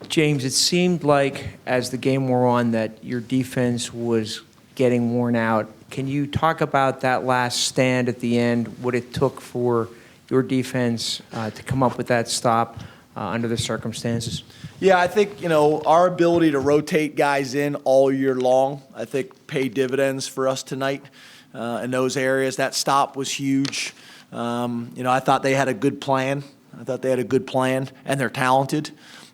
James, it seemed like as the game wore on that your defense was getting worn out. Can you talk about that last stand at the end, what it took for your defense to come up with that stop under the circumstances? Yeah, I think, our ability to rotate guys in all year long, I think paid dividends for us tonight in those areas. That stop was huge. I thought they had a good plan. And they're talented.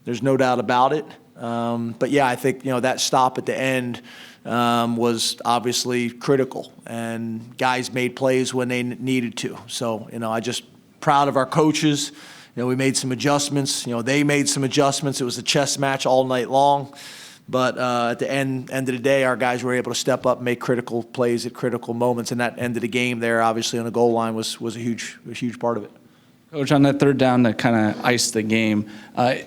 There's no doubt about it. But yeah, I think, that stop at the end was obviously critical, and guys made plays when they needed to. So, I just proud of our coaches. We made some adjustments. They made some adjustments. It was a chess match all night long. But at the end of the day, our guys were able to step up and make critical plays at critical moments. And that end of the game there, obviously, on the goal line was a huge part of it. Coach, on that third down that kind of iced the game,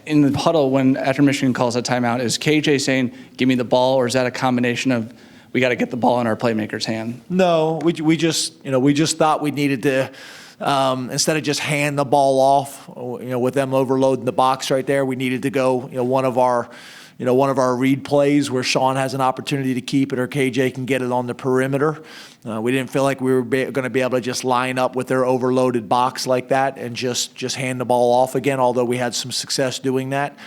in the huddle after Michigan calls a timeout, is KJ saying, give me the ball, or is that a combination of we got to get the ball in our playmaker's hand? No, we just thought we needed to, instead of just hand the ball off, with them overloading the box right there, we needed to go, one of our read plays where Sean has an opportunity to keep it or KJ can get it on the perimeter. We didn't feel like we were going to be able to just line up with their overloaded box like that and just hand the ball off again, although we had some success doing that.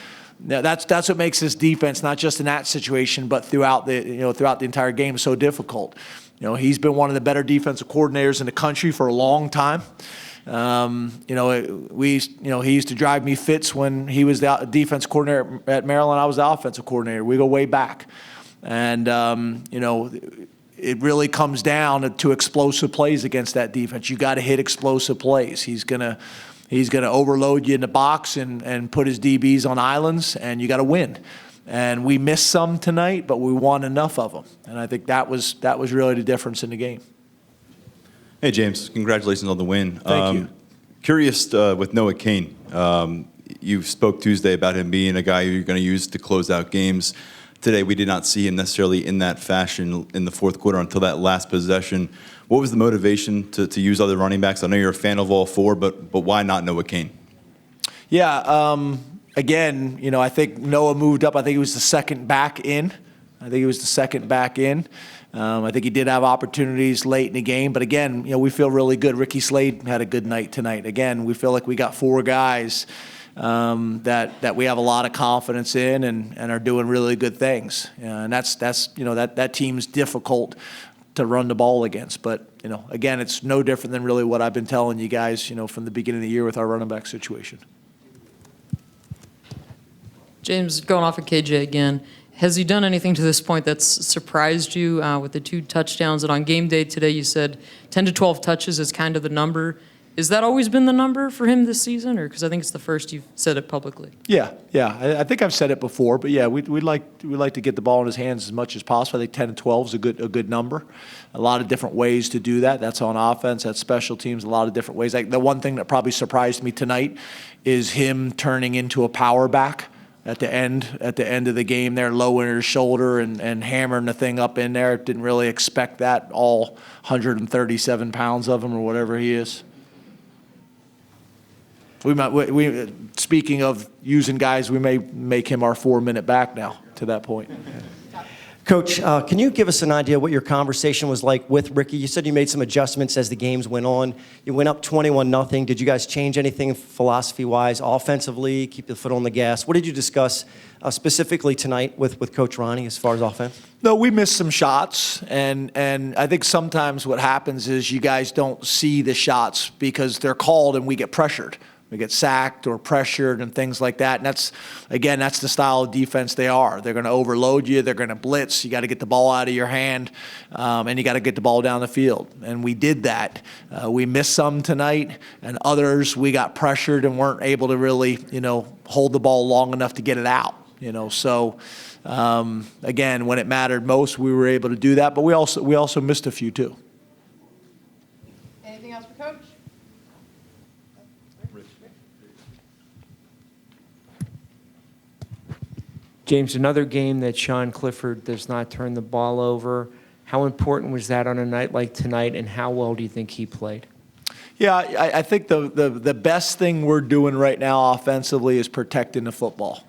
Now, that's what makes this defense, not just in that situation, but throughout the entire game, so difficult. He's been one of the better defensive coordinators in the country for a long time. He used to drive me fits when he was the defense coordinator at Maryland. I was the offensive coordinator. We go way back. And, it really comes down to explosive plays against that defense. You got to hit explosive plays. He's gonna overload you in the box and put his DBs on islands, and you got to win. And we missed some tonight, but we won enough of them. And I think that was really the difference in the game. Hey, James, congratulations on the win. Thank you. Curious with Noah Cain. You spoke Tuesday about him being a guy you're going to use to close out games. Today, we did not see him necessarily in that fashion in the fourth quarter until that last possession. What was the motivation to use other running backs? I know you're a fan of all four, but why not Noah Cain? Yeah, again, I think Noah moved up. I think he was the second back in. I think he did have opportunities late in the game, but again, we feel really good. Ricky Slade had a good night tonight. Again, we feel like we got four guys that we have a lot of confidence in and are doing really good things. And that's that team's difficult to run the ball against. But again, it's no different than really what I've been telling you guys, from the beginning of the year with our running back situation. James, going off of KJ again, has he done anything to this point that's surprised you with the 2 touchdowns? And on game day today, you said 10 to 12 touches is kind of the number. Has that always been the number for him this season? Or because I think it's the first you've said it publicly. Yeah. I think I've said it before, but yeah, we'd like to get the ball in his hands as much as possible. I think 10 to 12 is a good number. A lot of different ways to do that. That's on offense. That's special teams. A lot of different ways. The one thing that probably surprised me tonight is him turning into a power back at the end of the game there, lowering his shoulder and hammering the thing up in there. Didn't really expect that, all 137 pounds of him or whatever he is. Speaking of using guys, we may make him our 4-minute back now to that point. Coach, can you give us an idea what your conversation was like with Ricky? You said you made some adjustments as the games went on. You went up 21-0. Did you guys change anything philosophy-wise, offensively, keep the foot on the gas? What did you discuss specifically tonight with Coach Ronnie as far as offense? No, we missed some shots, and I think sometimes what happens is you guys don't see the shots because they're called and we get pressured. We get sacked or pressured and things like that. And that's the style of defense they are. They're going to overload you. They're going to blitz. You got to get the ball out of your hand, and you got to get the ball down the field. And we did that. We missed some tonight, and others we got pressured and weren't able to really, hold the ball long enough to get it out. So again, when it mattered most, we were able to do that. But we also missed a few too. Anything else for Coach? James, another game that Sean Clifford does not turn the ball over. How important was that on a night like tonight, and how well do you think he played? Yeah, I think the best thing we're doing right now offensively is protecting the football.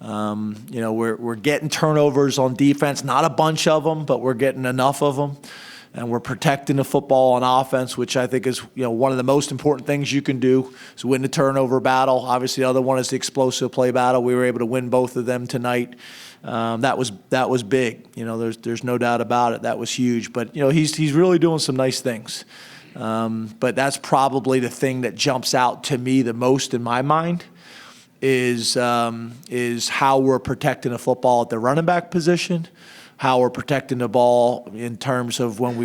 We're getting turnovers on defense, not a bunch of them, but we're getting enough of them. And we're protecting the football on offense, which I think is one of the most important things you can do is win the turnover battle. Obviously, the other one is the explosive play battle. We were able to win both of them tonight. That was big. There's no doubt about it. That was huge. But he's really doing some nice things. But that's probably the thing that jumps out to me the most in my mind is how we're protecting the football at the running back position, how we're protecting the ball in terms of when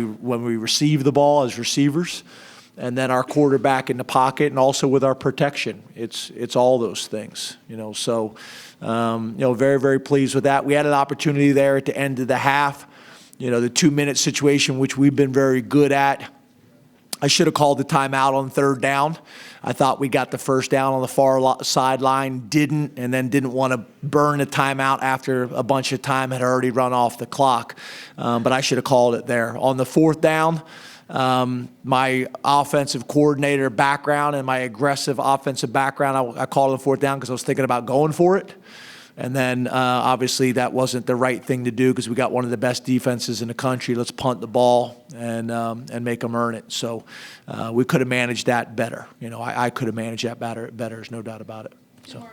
we receive the ball as receivers, and then our quarterback in the pocket, and also with our protection. It's all those things. So very, very pleased with that. We had an opportunity there at the end of the half, the 2-minute situation, which we've been very good at. I should have called the timeout on third down. I thought we got the first down on the far sideline, didn't want to burn a timeout after a bunch of time had already run off the clock. But I should have called it there. On the fourth down, my offensive coordinator background and my aggressive offensive background, I called on fourth down because I was thinking about going for it. And then obviously that wasn't the right thing to do because we got one of the best defenses in the country. Let's punt the ball and make them earn it. So we could have managed that better. I could have managed that better. There's no doubt about it. So.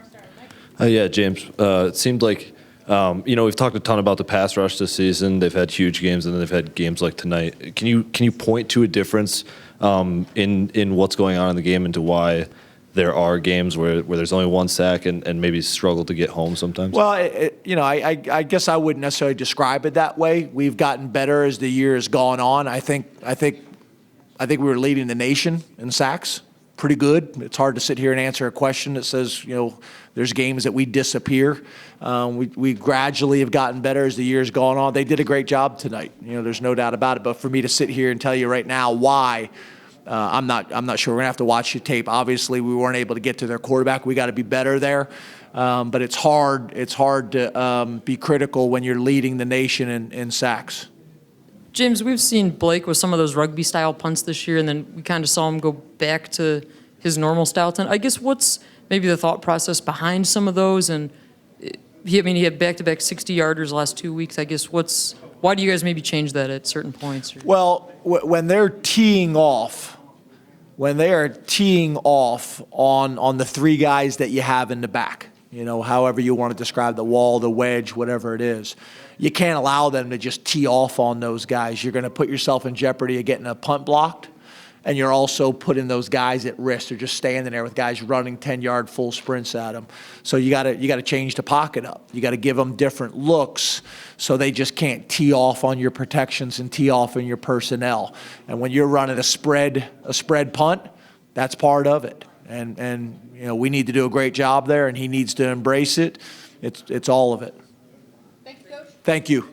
Yeah, James. It seemed like we've talked a ton about the pass rush this season. They've had huge games, and then they've had games like tonight. Can you point to a difference in what's going on in the game and to why there are games where there's only one sack and maybe struggle to get home sometimes? Well, I guess I wouldn't necessarily describe it that way. We've gotten better as the year has gone on. I think we were leading the nation in sacks. Pretty good. It's hard to sit here and answer a question that says, there's games that we disappear. We gradually have gotten better as the year's gone on. They did a great job tonight. There's no doubt about it. But for me to sit here and tell you right now why, I'm not sure. We're gonna have to watch the tape. Obviously, we weren't able to get to their quarterback. We got to be better there. But it's hard. It's hard to be critical when you're leading the nation in sacks. James, we've seen Blake with some of those rugby-style punts this year, and then we kind of saw him go back to his normal style. I guess what's maybe the thought process behind some of those? And he had back-to-back 60-yarders the last 2 weeks. I guess why do you guys maybe change that at certain points? Well, when they're teeing off, when they are teeing off on the three guys that you have in the back, however you want to describe the wall, the wedge, whatever it is, you can't allow them to just tee off on those guys. You're going to put yourself in jeopardy of getting a punt blocked, and you're also putting those guys at risk. They're just standing there with guys running 10-yard full sprints at them. So you got to change the pocket up. You got to give them different looks so they just can't tee off on your protections and tee off on your personnel. And when you're running a spread punt, that's part of it. And we need to do a great job there, and he needs to embrace it. It's all of it. Thank you, Coach. Thank you.